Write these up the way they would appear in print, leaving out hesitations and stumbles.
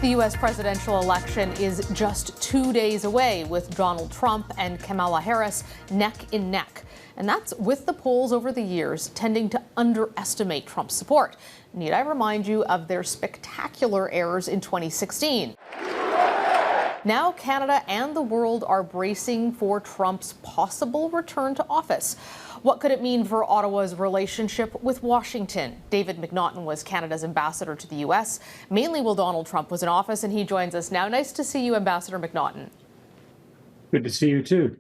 The U.S. presidential election is just 2 days away, with Donald Trump and Kamala Harris neck in neck. And that's with the polls over the years tending to underestimate Trump's support. Need I remind you of their spectacular errors in 2016? Now Canada and the world are bracing for Trump's possible return to office. What could it mean for Ottawa's relationship with Washington? David MacNaughton was Canada's ambassador to the U.S., mainly while Donald Trump was in office, and he joins us now. Nice to see you, Ambassador MacNaughton. Good to see you, too.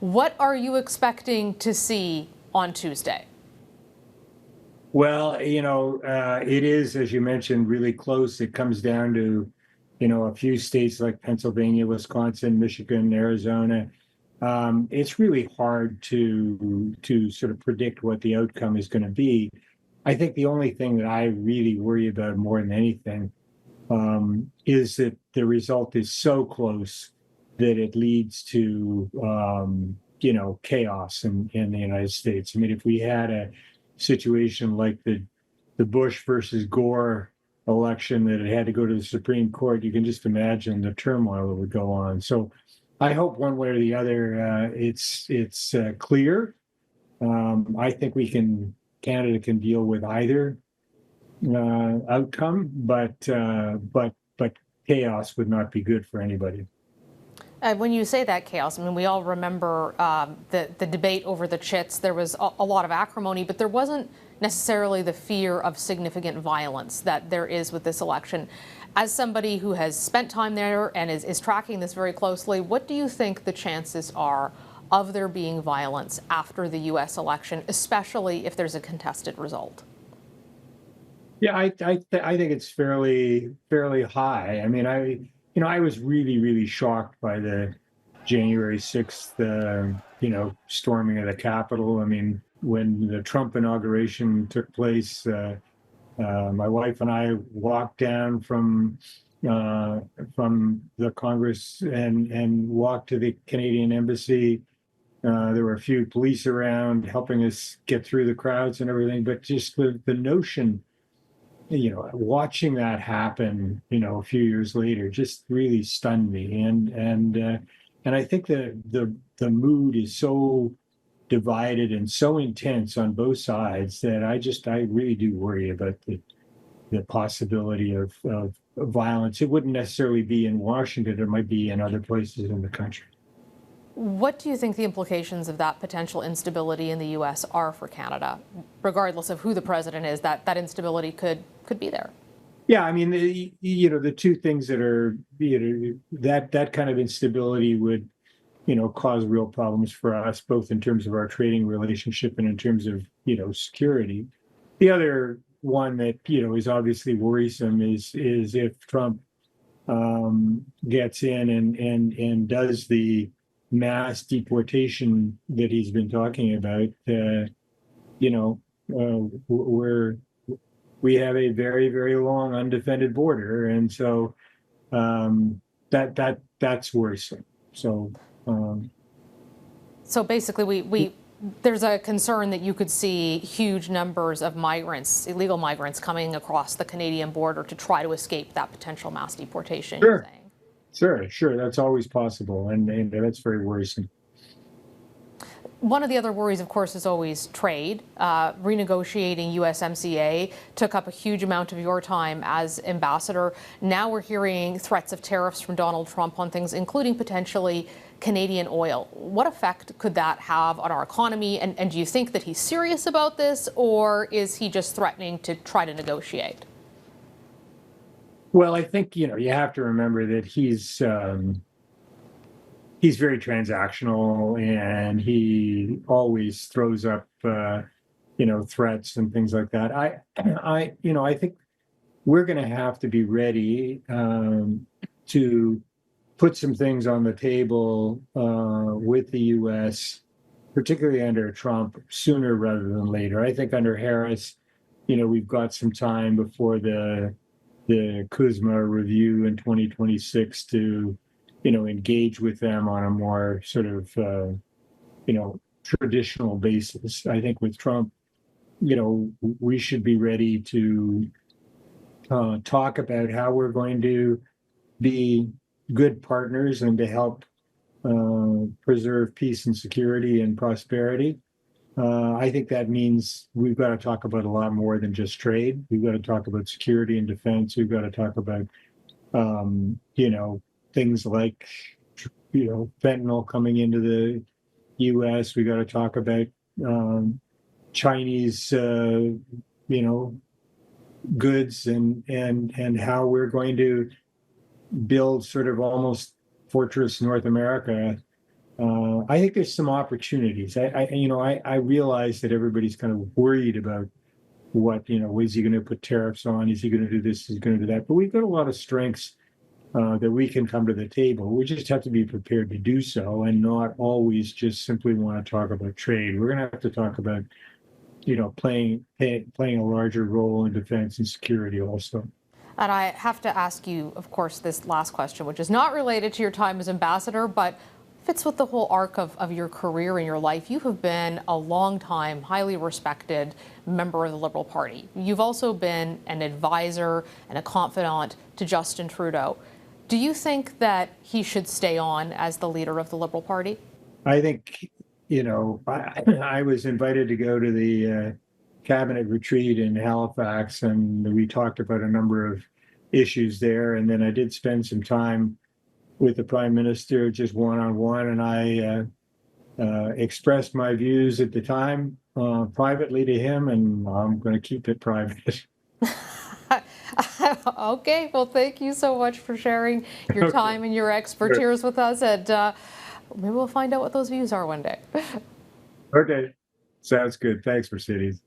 What are you expecting to see on Tuesday? Well, it is, as you mentioned, really close. It comes down to, a few states like Pennsylvania, Wisconsin, Michigan, Arizona. It's really hard to sort of predict what the outcome is going to be. I think the only thing that I really worry about more than anything is that the result is so close that it leads to, chaos in the United States. I mean, if we had a situation like the Bush versus Gore election that it had to go to the Supreme Court, you can just imagine the turmoil that would go on. So I hope one way or the other, it's clear. I think Canada can deal with either outcome, but chaos would not be good for anybody. When you say that chaos, I mean, we all remember the debate over the chits. There was a lot of acrimony, but there wasn't necessarily the fear of significant violence that there is with this election. As somebody who has spent time there and is tracking this very closely, what do you think the chances are of there being violence after the U.S. election, especially if there's a contested result? Yeah, I think it's fairly high. I mean, I was really, really shocked by the January 6th, storming of the Capitol. I mean, when the Trump inauguration took place, my wife and I walked down from the Congress and walked to the Canadian Embassy. There were a few police around helping us get through the crowds and everything, but just the notion, watching that happen, a few years later, just really stunned me. And I think the mood is so divided and so intense on both sides that I really do worry about the possibility of violence. It wouldn't necessarily be in Washington. It might be in other places in the country. What do you think the implications of that potential instability in the U.S. are for Canada, regardless of who the president is? That instability could be there. Yeah, I mean, the two things that are, that kind of instability would, cause real problems for us, both in terms of our trading relationship and in terms of, security. The other one that, is obviously worrisome is if Trump gets in and does the mass deportation that he's been talking about. We have a very, very long undefended border, and so that's worrisome. So basically, there's a concern that you could see huge numbers of migrants, illegal migrants, coming across the Canadian border to try to escape that potential mass deportation. Sure. Sure. That's always possible, and that's very worrisome. One of the other worries, of course, is always trade. Renegotiating USMCA took up a huge amount of your time as ambassador. Now we're hearing threats of tariffs from Donald Trump on things, including potentially Canadian oil. What effect could that have on our economy? And do you think that he's serious about this, or is he just threatening to try to negotiate? Well, I think, you have to remember that he's very transactional, and he always throws up, threats and things like that. I think we're going to have to be ready to put some things on the table with the U.S., particularly under Trump, sooner rather than later. I think under Harris, we've got some time before the Kuzma review in 2026 to, engage with them on a more sort of, traditional basis. I think with Trump, we should be ready to talk about how we're going to be good partners and to help preserve peace and security and prosperity. I think that means we've got to talk about a lot more than just trade. We've got to talk about security and defense. We've got to talk about, things like, fentanyl coming into the U.S. We got to talk about Chinese, goods and how we're going to build sort of almost fortress North America. I think there's some opportunities. I realize that everybody's kind of worried about what, is he going to put tariffs on? Is he going to do this? Is he going to do that? But we've got a lot of strengths that we can come to the table. We just have to be prepared to do so and not always just simply want to talk about trade. We're going to have to talk about, playing a larger role in defense and security also. And I have to ask you, of course, this last question, which is not related to your time as ambassador, but fits with the whole arc of your career and your life. You have been a long time, highly respected member of the Liberal Party. You've also been an advisor and a confidant to Justin Trudeau. Do you think that he should stay on as the leader of the Liberal Party? I think, I was invited to go to the cabinet retreat in Halifax, and we talked about a number of issues there. And then I did spend some time with the Prime Minister, just one-on-one, and I expressed my views at the time privately to him, and I'm going to keep it private. Okay, well, thank you so much for sharing your time and your expertise with us, and maybe we'll find out what those views are one day. Okay, sounds good. Thanks, Mercedes.